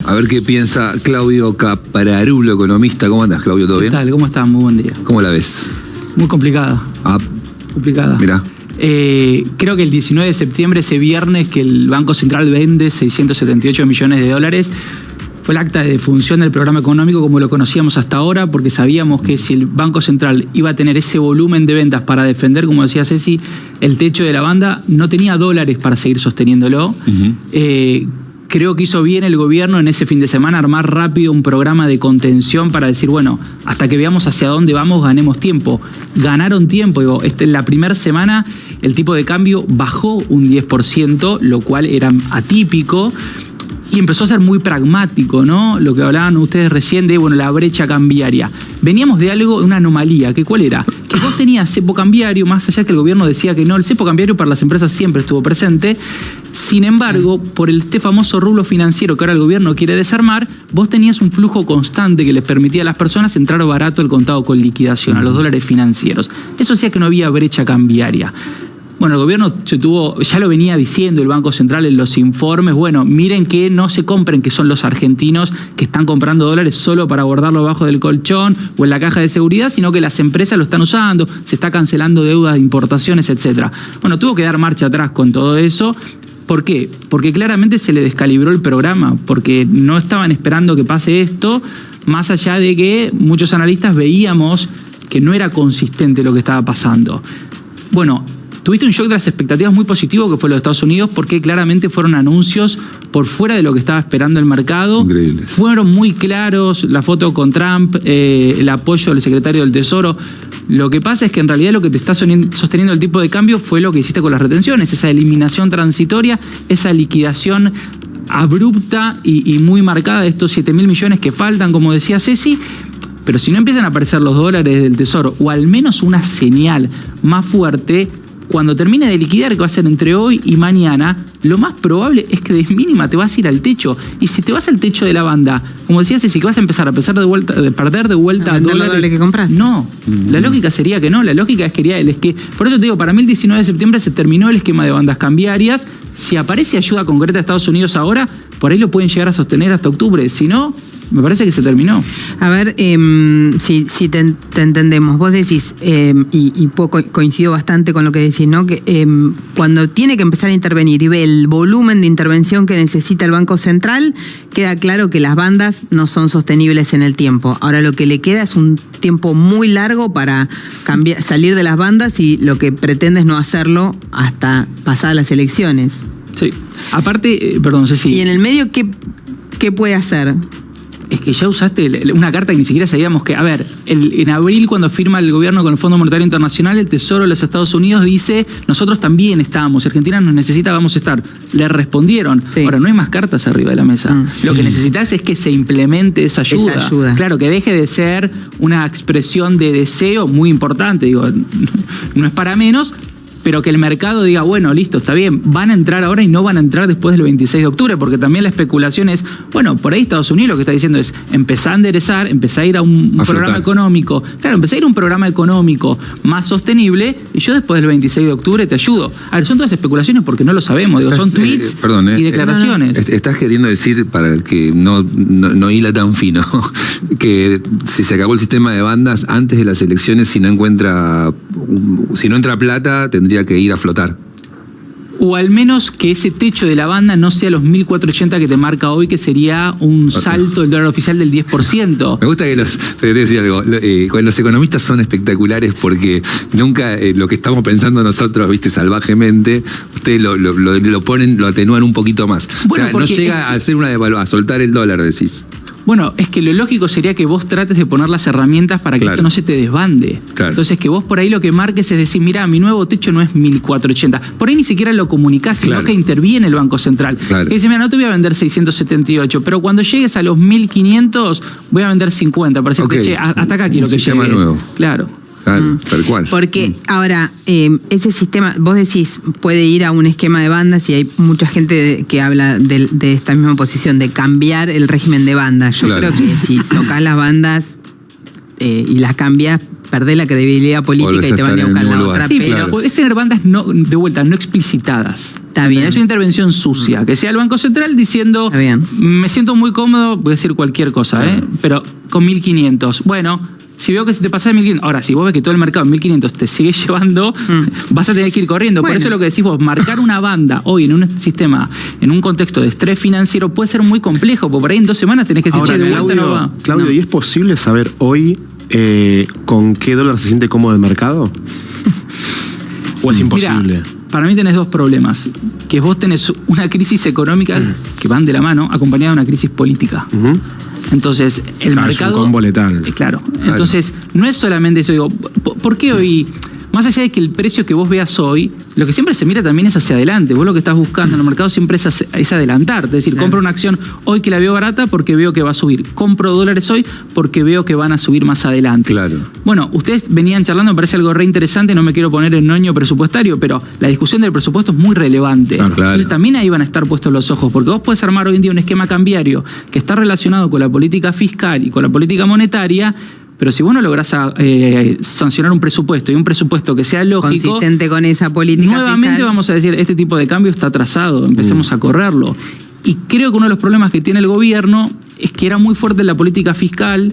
A ver qué piensa Claudio Capararulo, economista. ¿Cómo andas, Claudio? ¿Todo bien? ¿Qué tal? ¿Cómo estás? Muy buen día. ¿Cómo la ves? Muy complicada. Complicada. Mirá. Creo que el 19 de septiembre, ese viernes que el Banco Central vende 678 millones de dólares, fue el acta de defunción del programa económico como lo conocíamos hasta ahora, porque sabíamos que si el Banco Central iba a tener ese volumen de ventas para defender, como decía Ceci, el techo de la banda, no tenía dólares para seguir sosteniéndolo. Creo que hizo bien el gobierno en ese fin de semana armar rápido un programa de contención para decir, bueno, hasta que veamos hacia dónde vamos, ganemos tiempo. Ganaron tiempo. Digo, en la primera semana el tipo de cambio bajó un 10%, lo cual era atípico. Y empezó a ser muy pragmático, ¿no? Lo que hablaban ustedes recién de, bueno, la brecha cambiaria. Veníamos de algo, de una anomalía, que ¿cuál era? Que vos tenías cepo cambiario, más allá que el gobierno decía que no, el cepo cambiario para las empresas siempre estuvo presente. Sin embargo, por este famoso rublo financiero que ahora el gobierno quiere desarmar, vos tenías un flujo constante que les permitía a las personas entrar barato al contado con liquidación, a los dólares financieros. Eso hacía que no había brecha cambiaria. Bueno, el gobierno ya lo venía diciendo el Banco Central en los informes, bueno, miren que no se compren, que son los argentinos que están comprando dólares solo para guardarlo abajo del colchón o en la caja de seguridad, sino que las empresas lo están usando, se está cancelando deudas de importaciones, etc. Bueno, tuvo que dar marcha atrás con todo eso. ¿Por qué? Porque claramente se le descalibró el programa, porque no estaban esperando que pase esto, más allá de que muchos analistas veíamos que no era consistente lo que estaba pasando. Bueno, tuviste un shock de las expectativas muy positivo que fue los Estados Unidos porque claramente fueron anuncios por fuera de lo que estaba esperando el mercado. Increíble. Fueron muy claros, la foto con Trump, el apoyo del secretario del Tesoro. Lo que pasa es que en realidad lo que te está sosteniendo el tipo de cambio fue lo que hiciste con las retenciones, esa eliminación transitoria, esa liquidación abrupta y muy marcada de estos 7.000 millones que faltan, como decía Ceci. Pero si no empiezan a aparecer los dólares del Tesoro, o al menos una señal más fuerte, cuando termine de liquidar, que va a ser entre hoy y mañana, lo más probable es que de mínima te vas a ir al techo. Y si te vas al techo de la banda, como decía Ceci, que vas a empezar a perder de vuelta dólares que compras. No, la lógica sería que no. La lógica es que por eso te digo, para mí el 19 de septiembre se terminó el esquema de bandas cambiarias. Si aparece ayuda concreta de Estados Unidos ahora, por ahí lo pueden llegar a sostener hasta octubre. Si no, me parece que se terminó. A ver, si te entendemos. Vos decís, y coincido bastante con lo que decís, ¿no? Que cuando tiene que empezar a intervenir y ve el volumen de intervención que necesita el Banco Central, queda claro que las bandas no son sostenibles en el tiempo. Ahora lo que le queda es un tiempo muy largo para salir de las bandas y lo que pretende es no hacerlo hasta pasadas las elecciones. Sí. Aparte, perdón, Ceci. ¿Y en el medio qué puede hacer? Es que ya usaste una carta que ni siquiera sabíamos que... A ver, en abril cuando firma el gobierno con el Fondo Monetario Internacional, el Tesoro de los Estados Unidos dice, nosotros también estamos, si Argentina nos necesita, vamos a estar. Le respondieron. Sí. Ahora, no hay más cartas arriba de la mesa. Lo que necesitas es que se implemente esa ayuda. Claro, que deje de ser una expresión de deseo muy importante, digo, no es para menos, pero que el mercado diga, bueno, listo, está bien, van a entrar ahora y no van a entrar después del 26 de octubre, porque también la especulación es, bueno, por ahí Estados Unidos lo que está diciendo es, empezá a enderezar, empezá a ir a un programa económico, claro, empezá a ir a un programa económico más sostenible, y yo después del 26 de octubre te ayudo. A ver, son todas especulaciones porque no lo sabemos, digo, son tweets y declaraciones. Estás queriendo decir, para el que no hila tan fino, que si se acabó el sistema de bandas antes de las elecciones, si no entra plata, tendría que ir a flotar. O al menos que ese techo de la banda no sea los 1.480 que te marca hoy, que sería un salto del dólar oficial del 10%. Me gusta que te decía algo, los economistas son espectaculares porque nunca lo que estamos pensando nosotros, viste, salvajemente, ustedes lo ponen, lo atenúan un poquito más. Bueno, o sea, no llega a hacer una devaluación, a soltar el dólar, decís. Bueno, es que lo lógico sería que vos trates de poner las herramientas para que esto no se te desbande. Claro. Entonces, que vos por ahí lo que marques es decir, mirá, mi nuevo techo no es 1.480. Por ahí ni siquiera lo comunicás, sino que interviene el Banco Central. Claro. Y dice, mira, no te voy a vender 678, pero cuando llegues a los 1.500 voy a vender 50. Para decirte, che, hasta acá quiero que llegues. Nuevo. Claro. Tal cual. Porque ahora, ese sistema, vos decís, puede ir a un esquema de bandas y hay mucha gente que habla de esta misma posición, de cambiar el régimen de bandas. Yo creo que si tocas las bandas y las cambias, perdés la credibilidad política y te van a buscar la otra. Sí, pero podés tener bandas de vuelta, no explicitadas. Está bien. Es una intervención sucia. Que sea el Banco Central diciendo, Está bien. me siento muy cómodo, voy a decir cualquier cosa, pero con 1.500. Bueno, si veo que se te pasa de 1.500, ahora, si vos ves que todo el mercado en 1.500 te sigue llevando, vas a tener que ir corriendo. Bueno. Por eso lo que decís vos, marcar una banda hoy en un sistema, en un contexto de estrés financiero, puede ser muy complejo, porque por ahí en 2 semanas tenés que decir, Ahora, che, de vuelta no va. Claudio, No. ¿y es posible saber hoy con qué dólar se siente cómodo el mercado? ¿O es imposible? Mirá, para mí tenés 2 problemas. Que vos tenés una crisis económica que van de la mano, acompañada de una crisis política. Ujú. Entonces, el Claro, mercado... es un combo letal. Claro. Entonces, no es solamente eso. Digo, ¿por qué hoy? Más allá de que el precio que vos veas hoy, lo que siempre se mira también es hacia adelante. Vos lo que estás buscando en el mercado siempre es adelantar. Es decir, Claro. compro una acción hoy que la veo barata porque veo que va a subir. Compro dólares hoy porque veo que van a subir más adelante. Claro. Bueno, ustedes venían charlando, me parece algo re interesante, no me quiero poner en ñoño presupuestario, pero la discusión del presupuesto es muy relevante. Claro. Entonces también ahí van a estar puestos los ojos, porque vos podés armar hoy en día un esquema cambiario que está relacionado con la política fiscal y con la política monetaria, pero si vos no lográs sancionar un presupuesto y un presupuesto que sea lógico, consistente con esa política nuevamente fiscal. vamos a decir, este tipo de cambio está atrasado, empecemos a correrlo. Y creo que uno de los problemas que tiene el gobierno es que era muy fuerte en la política fiscal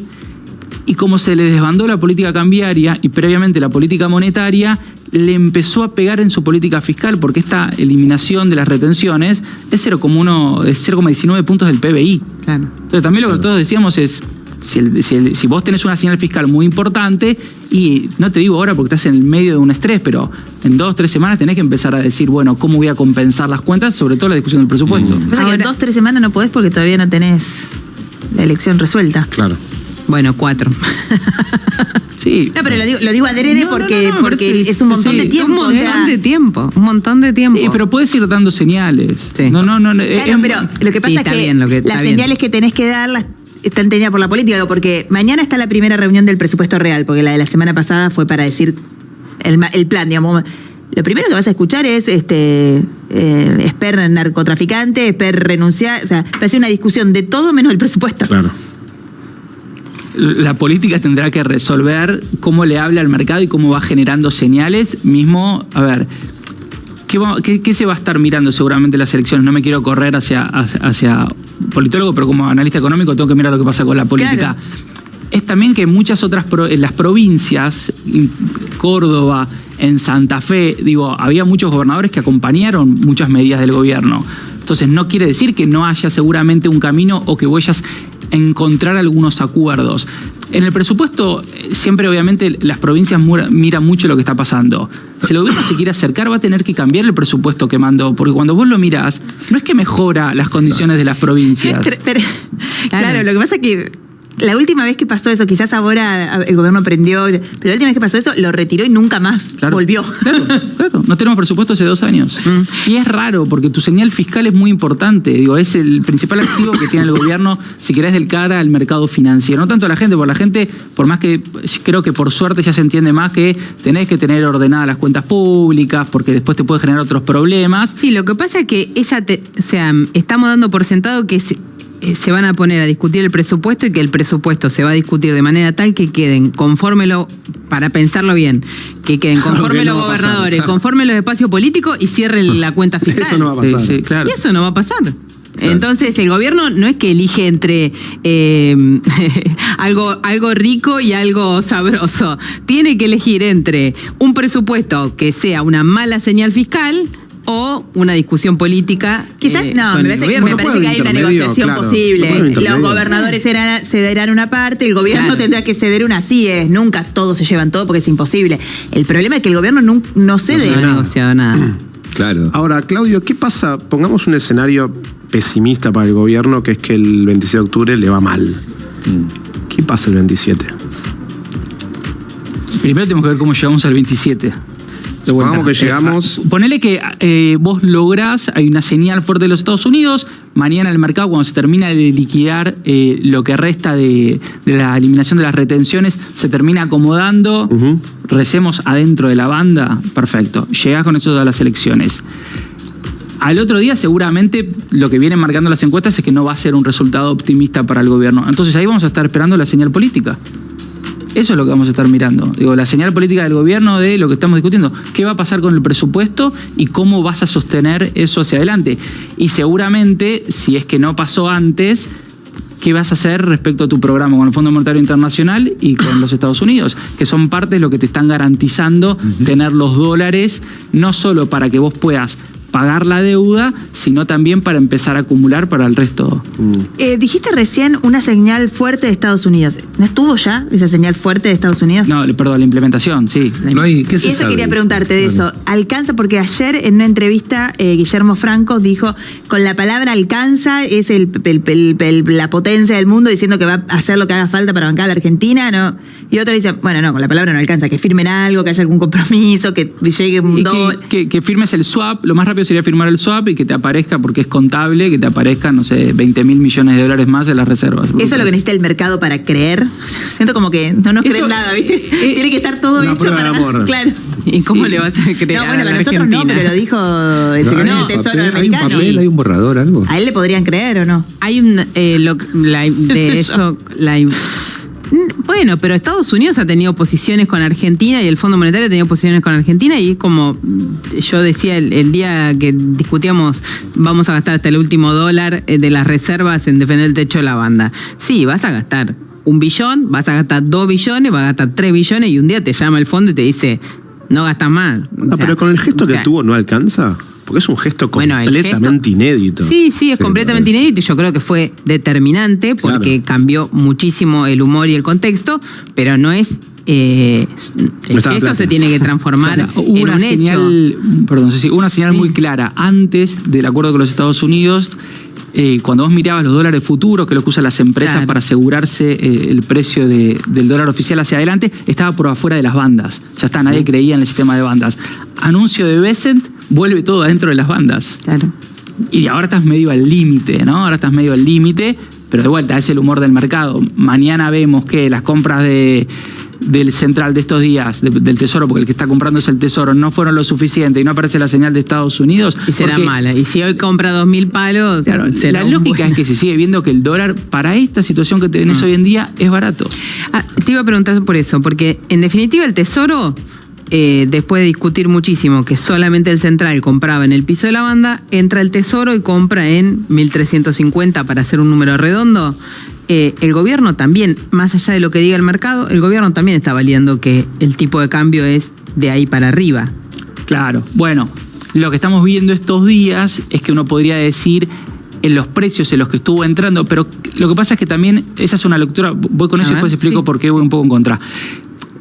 y como se le desbandó la política cambiaria y previamente la política monetaria, le empezó a pegar en su política fiscal porque esta eliminación de las retenciones es 0,19 puntos del PBI. Claro. Entonces también lo que todos decíamos es, si vos tenés una señal fiscal muy importante, y no te digo ahora porque estás en el medio de un estrés, pero en 2 o 3 semanas tenés que empezar a decir, bueno, ¿cómo voy a compensar las cuentas? Sobre todo la discusión del presupuesto. Pasa que en Ahora- 2-3 semanas no podés porque todavía no tenés la elección resuelta. Claro. Bueno, 4. Sí. No, pero lo digo adrede No, porque, no, me porque parece- es un montón sí, de sí, tiempo. Un o montón sea, de tiempo. Un montón de tiempo. Sí, pero puedes ir dando señales. Sí. No, Claro, pero lo que pasa Sí, es está que bien, las está bien. señales que tenés que dar están tenidas por la política, porque mañana está la primera reunión del presupuesto real, porque la de la semana pasada fue para decir el plan, digamos. Lo primero que vas a escuchar es Esper narcotraficante, Esper renunciar, o sea, va a ser una discusión de todo menos el presupuesto. Claro. la política tendrá que resolver cómo le habla al mercado y cómo va generando señales. Mismo, a ver, ¿qué se va a estar mirando seguramente en las elecciones? No me quiero correr hacia politólogo, pero como analista económico tengo que mirar lo que pasa con la política. Claro. Es también que muchas otras, en las provincias, en Córdoba, en Santa Fe, había muchos gobernadores que acompañaron muchas medidas del gobierno. Entonces no quiere decir que no haya seguramente un camino o que vayas a encontrar algunos acuerdos. En el presupuesto, siempre obviamente las provincias miran mucho lo que está pasando. Si el gobierno se quiere acercar, va a tener que cambiar el presupuesto que mandó, porque cuando vos lo mirás, no es que mejora las condiciones de las provincias. Claro, lo que pasa es que la última vez que pasó eso, quizás ahora el gobierno aprendió, pero la última vez que pasó eso lo retiró y nunca más volvió. Claro. No tenemos presupuesto hace 2 años. Y es raro porque tu señal fiscal es muy importante. Es el principal activo que tiene el gobierno, si querés, del cara al mercado financiero. No tanto a la gente, porque la gente, por más que creo que por suerte ya se entiende más que tenés que tener ordenadas las cuentas públicas, porque después te puede generar otros problemas. Sí, lo que pasa es que estamos dando por sentado que se van a poner a discutir el presupuesto y que el presupuesto se va a discutir de manera tal que queden para pensarlo bien, que queden conforme Que no los va a pasar, gobernadores, claro. conforme los espacios políticos y cierren la cuenta fiscal. Eso no va a pasar. Sí, claro. Y eso no va a pasar. Entonces el gobierno no es que elige entre algo rico y algo sabroso. Tiene que elegir entre un presupuesto que sea una mala señal fiscal o una discusión política. Quizás, no, con me el parece gobierno. que hay una intermedio, negociación claro. posible. Puede haber Los intermedio. gobernadores cederán una parte, el gobierno Claro. tendrá que ceder una. Así es, nunca todos se llevan todo porque es imposible. El problema es que el gobierno no cede. No ha negociado nada. Claro. Ahora, Claudio, ¿qué pasa? Pongamos un escenario pesimista para el gobierno, que es que el 26 de octubre le va mal. ¿Qué pasa el 27? Primero tenemos que ver cómo llegamos al 27. De vuelta. Supongamos que llegamos. Ponele que vos lográs, hay una señal fuerte de los Estados Unidos, mañana el mercado, cuando se termina de liquidar lo que resta de la eliminación de las retenciones, se termina acomodando, Ujú. recemos adentro de la banda, perfecto, llegás con eso a las elecciones. Al otro día seguramente lo que vienen marcando las encuestas es que no va a ser un resultado optimista para el gobierno. Entonces ahí vamos a estar esperando la señal política. Eso es lo que vamos a estar mirando. Digo, la señal política del gobierno de lo que estamos discutiendo. ¿Qué va a pasar con el presupuesto y cómo vas a sostener eso hacia adelante? Y seguramente, si es que no pasó antes, ¿qué vas a hacer respecto a tu programa con el Fondo Monetario Internacional y con los Estados Unidos? Que son partes de lo que te están garantizando tener los dólares, no solo para que vos puedas pagar la deuda, sino también para empezar a acumular para el resto. Dijiste recién una señal fuerte de Estados Unidos. ¿No estuvo ya esa señal fuerte de Estados Unidos? No, perdón, la implementación, sí. No hay, ¿qué se Y eso sabe? quería preguntarte de eso. ¿Alcanza? Porque ayer en una entrevista Guillermo Franco dijo, con la palabra alcanza es la potencia del mundo diciendo que va a hacer lo que haga falta para bancar a la Argentina, ¿no? Y otro dice, bueno, no, con la palabra no alcanza, que firmen algo, que haya algún compromiso, que llegue un Y dólar. que firmes el swap, lo más rápido sería firmar el swap y que te aparezca, porque es contable, que te aparezcan, no sé, 20.000 millones de dólares más en las reservas. Eso es lo que necesita el mercado para creer. Siento como que no nos Eso, creen nada, ¿viste? Tiene que estar todo una hecho prueba para... de amor. Claro. ¿Y cómo le vas a creer No, bueno, a la para nosotros Argentina? no, pero lo dijo el secretario del Tesoro ¿Hay un americano. papel, hay un borrador, algo? ¿A él le podrían creer o no? Hay un bueno, pero Estados Unidos ha tenido posiciones con Argentina y el Fondo Monetario ha tenido posiciones con Argentina y es como yo decía el día que discutíamos, vamos a gastar hasta el último dólar de las reservas en defender el techo de la banda. Sí, vas a gastar 1 billón, vas a gastar 2 billones, vas a gastar 3 billones y un día te llama el fondo y te dice, no gastas más. No, pero con el gesto que tuvo no alcanza. Porque es un gesto Bueno, el completamente inédito. Sí, es Sí, completamente me parece. inédito y yo creo que fue determinante porque cambió muchísimo el humor y el contexto, pero no es... el estaba gesto plata. se tiene que transformar Hubo en una un hecho. señal, perdón, Ceci, una señal muy clara antes del acuerdo con los Estados Unidos. Cuando vos mirabas los dólares futuros, que es lo que usan las empresas Claro. para asegurarse el precio del dólar oficial hacia adelante, estaba por afuera de las bandas. Ya está, nadie creía en el sistema de bandas. Anuncio de Bessent, vuelve todo adentro de las bandas. Claro. Y ahora estás medio al límite, ¿no? Ahora estás medio al límite, pero de vuelta, es el humor del mercado. Mañana vemos que las compras del central de estos días, del Tesoro, porque el que está comprando es el Tesoro, no fueron lo suficiente y no aparece la señal de Estados Unidos. Y será porque, mala. Y si hoy compra 2.000 palos, claro, será la un lógica buen- es que se sigue viendo que el dólar, para esta situación que tenés hoy en día, es barato. Te iba a preguntar por eso, porque en definitiva el Tesoro, después de discutir muchísimo que solamente el central compraba en el piso de la banda, entra el Tesoro y compra en 1.350 para hacer un número redondo. El gobierno también, más allá de lo que diga el mercado, el gobierno también está valiendo que el tipo de cambio es de ahí para arriba. Claro, bueno, lo que estamos viendo estos días es que uno podría decir en los precios en los que estuvo entrando, pero lo que pasa es que también, esa es una lectura, voy con eso y A ver, después explico sí. por qué voy un poco en contra.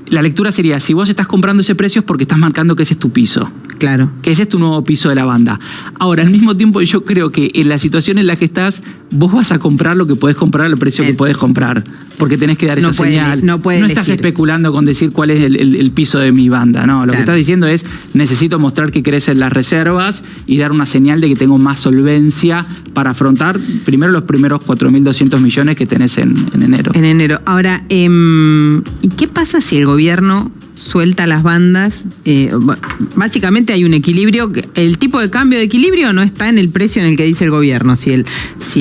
La lectura sería, si vos estás comprando ese precio es porque estás marcando que ese es tu piso, Claro. que ese es tu nuevo piso de la banda. Ahora, al mismo tiempo yo creo que en la situación en la que estás, vos vas a comprar lo que podés comprar al precio que podés comprar, porque tenés que dar No esa puede- señal. no puede estás elegir. especulando con decir cuál es el piso de mi banda, no. Lo que Claro. estás diciendo es, necesito mostrar que crecen las reservas y dar una señal de que tengo más solvencia para afrontar primero los primeros 4.200 millones que tenés en enero. En enero. Ahora, ¿y qué pasa si el gobierno suelta las bandas? Básicamente hay un equilibrio. El tipo de cambio de equilibrio no está en el precio en el que dice el gobierno, si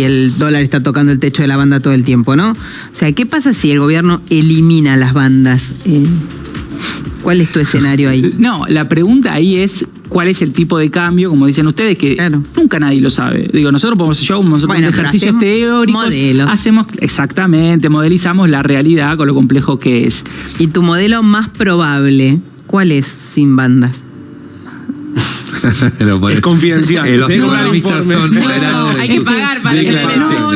el dólar está tocando el techo de la banda todo el tiempo, ¿no? O sea, ¿qué pasa si el gobierno elimina las bandas? ¿Cuál es tu escenario ahí? No, la pregunta ahí es cuál es el tipo de cambio, como dicen ustedes, que Claro. nunca nadie lo sabe. Digo, nosotros podemos, yo hago Bueno, pero ejercicios hacemos teóricos, modelos. hacemos exactamente, modelizamos la realidad con lo complejo que es. ¿Y tu modelo más probable, cuál es sin bandas? Es confidencial. Los Tengo un economistas informe. son No, vulnerables. hay que pagar para que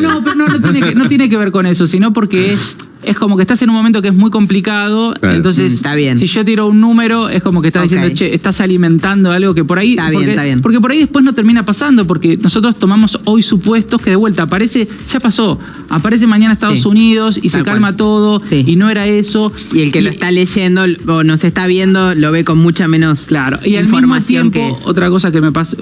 No, pero no tiene que ver con eso, sino porque es como que estás en un momento que es muy complicado, Claro. entonces Está bien. si yo tiro un número es como que estás Ok. diciendo, che, estás alimentando algo que por ahí... Está bien, porque, está bien. porque por ahí después no termina pasando, porque nosotros tomamos hoy supuestos que de vuelta aparece, ya pasó, aparece mañana Estados Sí. Unidos y Tal se calma cual. todo Sí. y no era eso. Y el que lo está leyendo o nos está viendo lo ve con mucha menos Claro, y al mismo información tiempo, que es. otra cosa que pasa,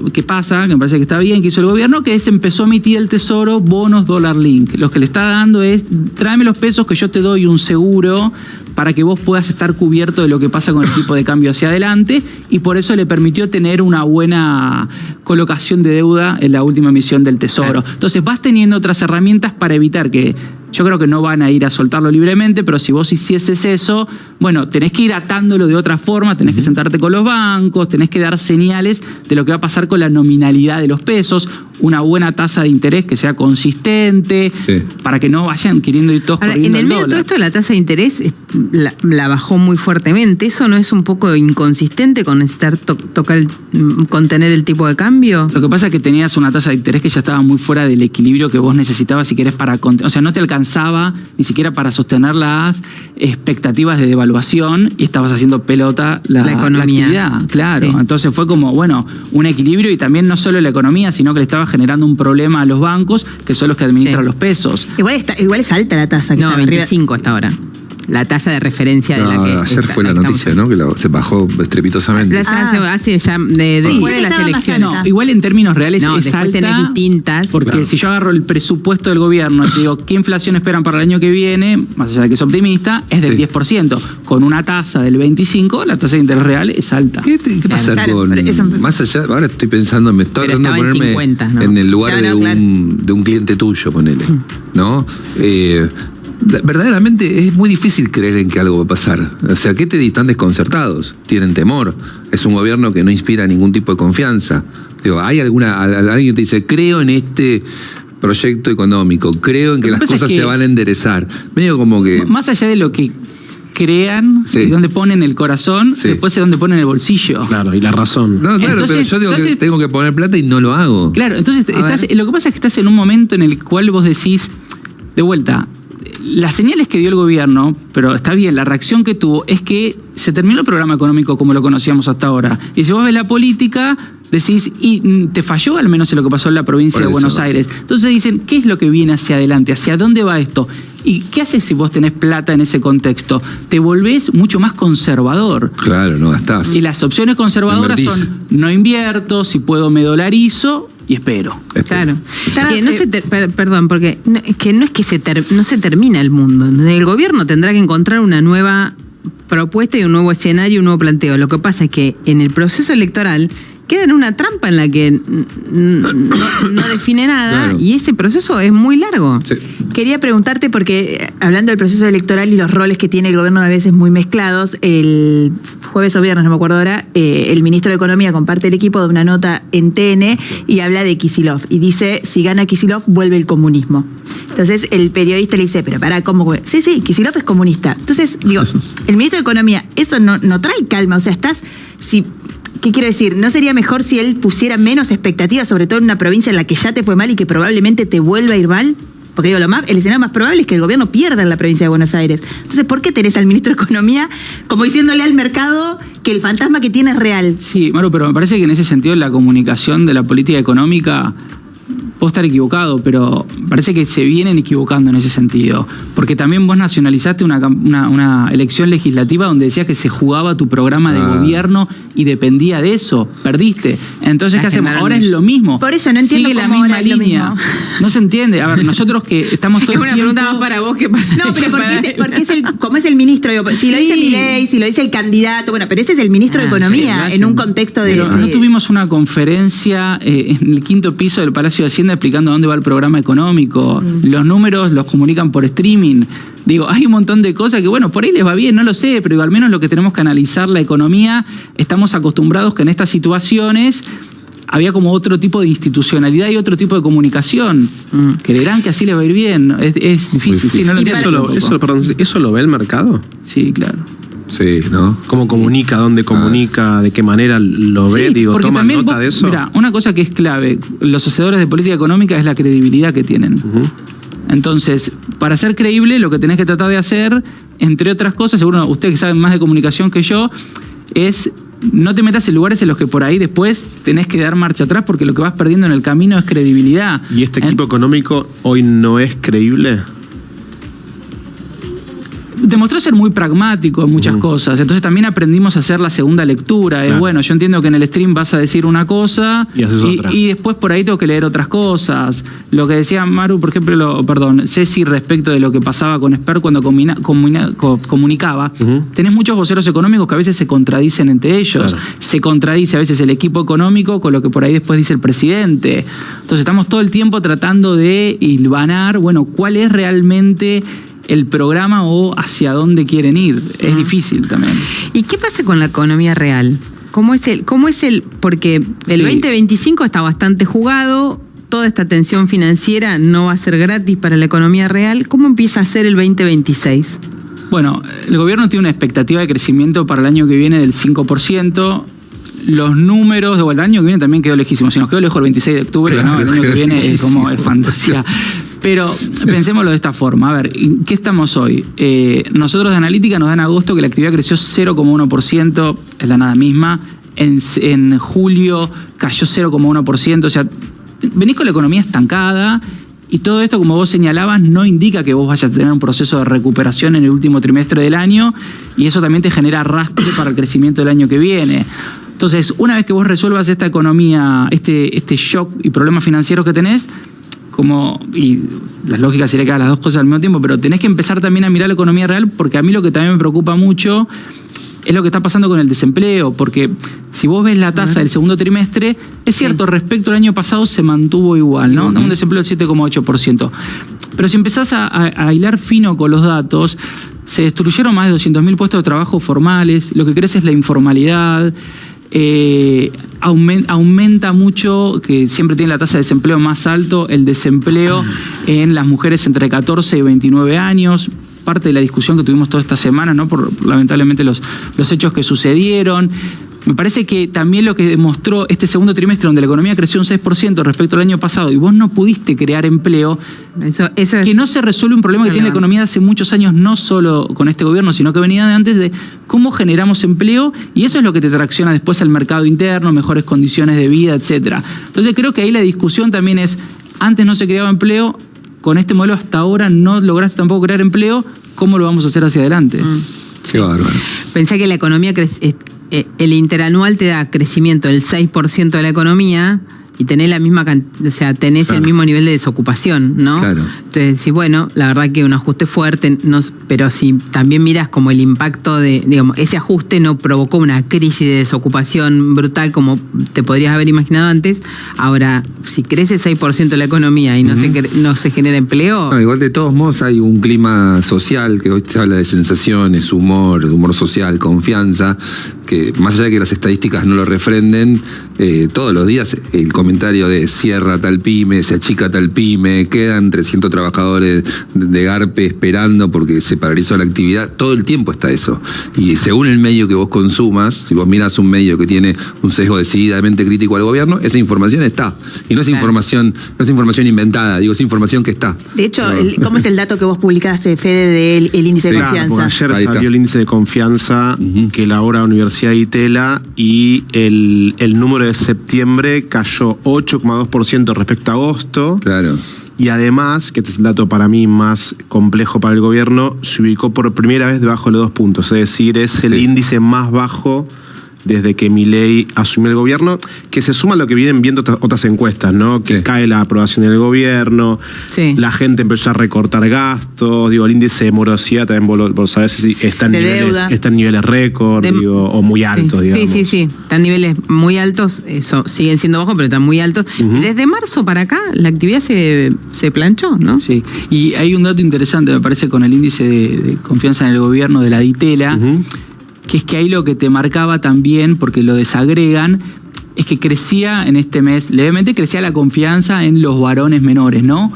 que me parece que está bien, que hizo el gobierno, que es empezó a emitir el Tesoro bonos dólar link. Lo que le está dando es, tráeme los pesos que yo te doy un seguro para que vos puedas estar cubierto de lo que pasa con el tipo de cambio hacia adelante, y por eso le permitió tener una buena colocación de deuda en la última emisión del Tesoro. Claro. Entonces vas teniendo otras herramientas para evitar que Yo creo que no van a ir a soltarlo libremente, pero si vos hicieses eso, bueno, tenés que ir atándolo de otra forma, tenés que sentarte con los bancos, tenés que dar señales de lo que va a pasar con la nominalidad de los pesos, una buena tasa de interés que sea consistente, para que no vayan queriendo ir todos Ahora, corriendo en el medio de todo esto, la tasa de interés la bajó muy fuertemente. ¿Eso no es un poco inconsistente con necesitar contener el tipo de cambio? Lo que pasa es que tenías una tasa de interés que ya estaba muy fuera del equilibrio que vos necesitabas si querés para... O sea, no te alcanzaba ni siquiera para sostener las expectativas de devaluación y estabas haciendo pelota la economía. La actividad. Claro, Sí. Entonces fue como, bueno, un equilibrio y también no solo la economía, sino que le estaba generando un problema a los bancos, que son los que administran los pesos. Igual es alta la tasa. Que No, está arriba. 25 hasta ahora. La tasa de referencia de la que... Ayer fue la noticia, ¿no? Que se bajó estrepitosamente. Hace ya después de las estaba más elecciones. alta. No, igual en términos reales No, es después alta. tenés distintas. Porque si yo agarro el presupuesto del gobierno y te digo qué inflación esperan para el año que viene, más allá de que es optimista, es del 10%. Con una tasa del 25%, la tasa de interés real es alta. ¿Qué pasa Claro, con...? pero eso- Más allá, ahora estoy pensando, me estoy Pero tratando de estaba en ponerme 50, ¿no? en el lugar Claro, de un cliente tuyo, ponele, ¿no? Verdaderamente es muy difícil creer en que algo va a pasar. O sea, ¿qué te están desconcertados? Tienen temor. Es un gobierno que no inspira ningún tipo de confianza. Digo, ¿hay alguien que te dice, creo en este proyecto económico, creo en que Lo que las pasa es cosas que- se van a enderezar? Medio como que... Más allá de lo que crean, Sí. y donde ponen el corazón, Sí. después es donde ponen el bolsillo. Claro, y la razón. No, claro, Entonces- pero yo digo que entonces- tengo que poner plata y no lo hago. Claro, entonces lo que pasa es que estás en un momento en el cual vos decís, de vuelta, las señales que dio el gobierno, pero está bien, la reacción que tuvo es que se terminó el programa económico como lo conocíamos hasta ahora. Y si vos ves la política, decís, y te falló al menos en lo que pasó en la provincia Por de eso. Buenos Aires. Entonces dicen, ¿qué es lo que viene hacia adelante? ¿Hacia dónde va esto? ¿Y qué haces si vos tenés plata en ese contexto? Te volvés mucho más conservador. Claro, no gastás. Y las opciones conservadoras Invertís. son, no invierto, si puedo me dolarizo y espero. Claro. Claro, Que no perdón, porque no es que no se termina el mundo. El gobierno tendrá que encontrar una nueva propuesta y un nuevo escenario, un nuevo planteo. Lo que pasa es que en el proceso electoral queda en una trampa en la que no define nada, Claro. y ese proceso es muy largo. Sí. Quería preguntarte, porque hablando del proceso electoral y los roles que tiene el gobierno a veces muy mezclados, el jueves o viernes, no me acuerdo ahora, el ministro de Economía comparte el equipo de una nota en TN y habla de Kicillof. Y dice, si gana Kicillof, vuelve el comunismo. Entonces el periodista le dice, pero pará, ¿cómo? Sí, Kicillof es comunista. Entonces, digo, el ministro de Economía, eso no trae calma. O sea, ¿qué quiero decir? ¿No sería mejor si él pusiera menos expectativas, sobre todo en una provincia en la que ya te fue mal y que probablemente te vuelva a ir mal? Porque digo, el escenario más probable es que el gobierno pierda en la provincia de Buenos Aires. Entonces, ¿por qué tenés al ministro de Economía como diciéndole al mercado que el fantasma que tiene es real? Sí, Maru, pero me parece que en ese sentido la comunicación de la política económica, puedo estar equivocado, pero parece que se vienen equivocando en ese sentido. Porque también vos nacionalizaste una elección legislativa donde decías que se jugaba tu programa de gobierno y dependía de eso. Perdiste. Entonces, ¿qué hacemos? Ahora es lo mismo. Por eso no entiendo Sigue la cómo misma ahora es lo línea. mismo. No se entiende. A ver, nosotros que estamos todo Es el una tiempo... pregunta más para vos que para... No, pero para porque es como es el ministro, digo, si lo Sí. dice Milei, si lo dice el candidato, bueno, pero este es el ministro de Ah, Economía pero en un contexto de... Pero no tuvimos una conferencia en el 5º piso del Palacio de Hacienda explicando dónde va el programa económico. Los números los comunican por streaming. Digo, hay un montón de cosas que, bueno, por ahí les va bien, no lo sé, pero al menos lo que tenemos que analizar la economía, estamos acostumbrados que en estas situaciones había como otro tipo de institucionalidad y otro tipo de comunicación. Creerán que así les va a ir bien. Es difícil, sí, no lo entiendo. ¿Eso lo ve el mercado? Sí, claro. Sí, ¿no? ¿Cómo comunica? ¿Dónde comunica? ¿De qué manera lo ve? Sí, Digo, porque ¿toman también nota de eso? Mira, una cosa que es clave, los hacedores de política económica es la credibilidad que tienen. Ujú. Entonces, para ser creíble, lo que tenés que tratar de hacer, entre otras cosas, seguro ustedes que saben más de comunicación que yo, es no te metas en lugares en los que por ahí después tenés que dar marcha atrás, porque lo que vas perdiendo en el camino es credibilidad. ¿Y este equipo económico hoy no es creíble? demostró ser muy pragmático en muchas cosas. Entonces también aprendimos a hacer la segunda lectura. Claro. Es bueno, yo entiendo que en el stream vas a decir una cosa Y haces otra. y después por ahí tengo que leer otras cosas. Lo que decía Maru, por ejemplo, Ceci, respecto de lo que pasaba con Esper cuando comunicaba. Tenés muchos voceros económicos que a veces se contradicen entre ellos. Claro. Se contradice a veces el equipo económico con lo que por ahí después dice el presidente. Entonces estamos todo el tiempo tratando de hilvanar, bueno, cuál es realmente el programa o hacia dónde quieren ir. Es difícil también. ¿Y qué pasa con la economía real? ¿Cómo es el? Porque el Sí. 2025 está bastante jugado, toda esta tensión financiera no va a ser gratis para la economía real. ¿Cómo empieza a ser el 2026? Bueno, el gobierno tiene una expectativa de crecimiento para el año que viene del 5%. Los números del año que viene también quedó lejísimo. Si nos quedó lejos el 26 de octubre, Claro, ¿no? El año que viene es como es lejísimo. fantasía. Pero pensémoslo de esta forma. A ver, ¿en qué estamos hoy? Nosotros de Analítica nos dan agosto que la actividad creció 0,1%, es la nada misma. En julio cayó 0,1%. O sea, venís con la economía estancada. Y todo esto, como vos señalabas, no indica que vos vayas a tener un proceso de recuperación en el último trimestre del año, y eso también te genera arrastre para el crecimiento del año que viene. Entonces, una vez que vos resuelvas esta economía, este shock y problemas financieros que tenés, y la lógica sería que hagas las dos cosas al mismo tiempo, pero tenés que empezar también a mirar la economía real, porque a mí lo que también me preocupa mucho es lo que está pasando con el desempleo, porque si vos ves la tasa del segundo trimestre, es cierto, respecto al año pasado se mantuvo igual, ¿no? Un desempleo del 7,8%. Pero si empezás a hilar fino con los datos, se destruyeron más de 200.000 puestos de trabajo formales, lo que crece es la informalidad, aumenta mucho, que siempre tiene la tasa de desempleo más alto, el desempleo en las mujeres entre 14 y 29 años, parte de la discusión que tuvimos toda esta semana, ¿no? Por lamentablemente los hechos que sucedieron. Me parece que también lo que demostró este segundo trimestre, donde la economía creció un 6% respecto al año pasado y vos no pudiste crear empleo, Eso es que no se resuelve un problema que tiene la economía de hace muchos años, no solo con este gobierno, sino que venía de antes, de cómo generamos empleo, y eso es lo que te tracciona después al mercado interno, mejores condiciones de vida, etcétera. Entonces creo que ahí la discusión también es, antes no se creaba empleo, con este modelo hasta ahora no lograste tampoco crear empleo, ¿cómo lo vamos a hacer hacia adelante? Qué bárbaro. Pensé que la economía el interanual te da crecimiento del 6% de la economía y tenés la misma tenés Claro. el mismo nivel de desocupación, ¿no? Claro. Entonces, sí, bueno, la verdad que un ajuste fuerte, pero si también miras como el impacto ese ajuste no provocó una crisis de desocupación brutal como te podrías haber imaginado antes. Ahora, si crece 6% de la economía y no se genera empleo, No, igual de todos modos hay un clima social que hoy se habla de sensaciones, humor social, confianza, que más allá de que las estadísticas no lo refrenden, todos los días el comentario de cierra tal pyme, se achica tal pyme, quedan 300 trabajadores de Garpe esperando porque se paralizó la actividad, todo el tiempo está eso. Y según el medio que vos consumas, si vos miras un medio que tiene un sesgo decididamente crítico al gobierno, esa información está. Y no es Claro. información inventada, digo, es información que está. De hecho, Pero- ¿cómo es el dato que vos publicaste, Fede, del el índice de Sí, Claro, confianza? porque ayer Ahí está. salió el índice de confianza que elabora la Universidad de Itela y el número de septiembre cayó 8,2% respecto a agosto. Claro. Y además, que este es el dato para mí más complejo para el gobierno, se ubicó por primera vez debajo de los 2 puntos. Es decir, es el Sí. índice más bajo desde que Milei asumió el gobierno, que se suma a lo que vienen viendo otras encuestas, ¿no? Que Sí. cae la aprobación del gobierno, Sí. la gente empezó a recortar gastos, digo, el índice de morosidad también vos sabés si está en De niveles, deuda. está en niveles récord, De- digo, o muy altos, sí, digamos. sí. Están niveles muy altos, siguen siendo bajos, pero están muy altos. Desde marzo para acá, la actividad se planchó, ¿no? Sí, y hay un dato interesante, me parece, con el índice de confianza en el gobierno de la DITELA, Ujú. que es que ahí lo que te marcaba también, porque lo desagregan, es que crecía en este mes, levemente crecía la confianza en los varones menores, ¿no?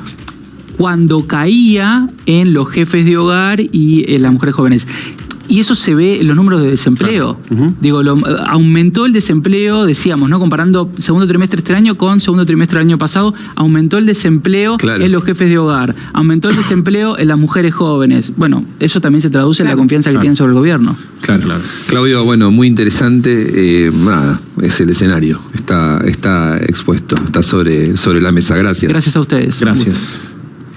Cuando caía en los jefes de hogar y en las mujeres jóvenes. Y eso se ve en los números de desempleo. Ujú. Digo, aumentó el desempleo, decíamos, ¿no? Comparando segundo trimestre este año con segundo trimestre del año pasado, aumentó el desempleo Claro. en los jefes de hogar, aumentó el desempleo en las mujeres jóvenes. Bueno, eso también se traduce en la confianza que tienen sobre el gobierno. Claro. Claudio, bueno, muy interesante. Nada, es el escenario. Está expuesto, está sobre la mesa. Gracias. Gracias a ustedes. Gracias.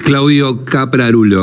Claudio Caprarulo.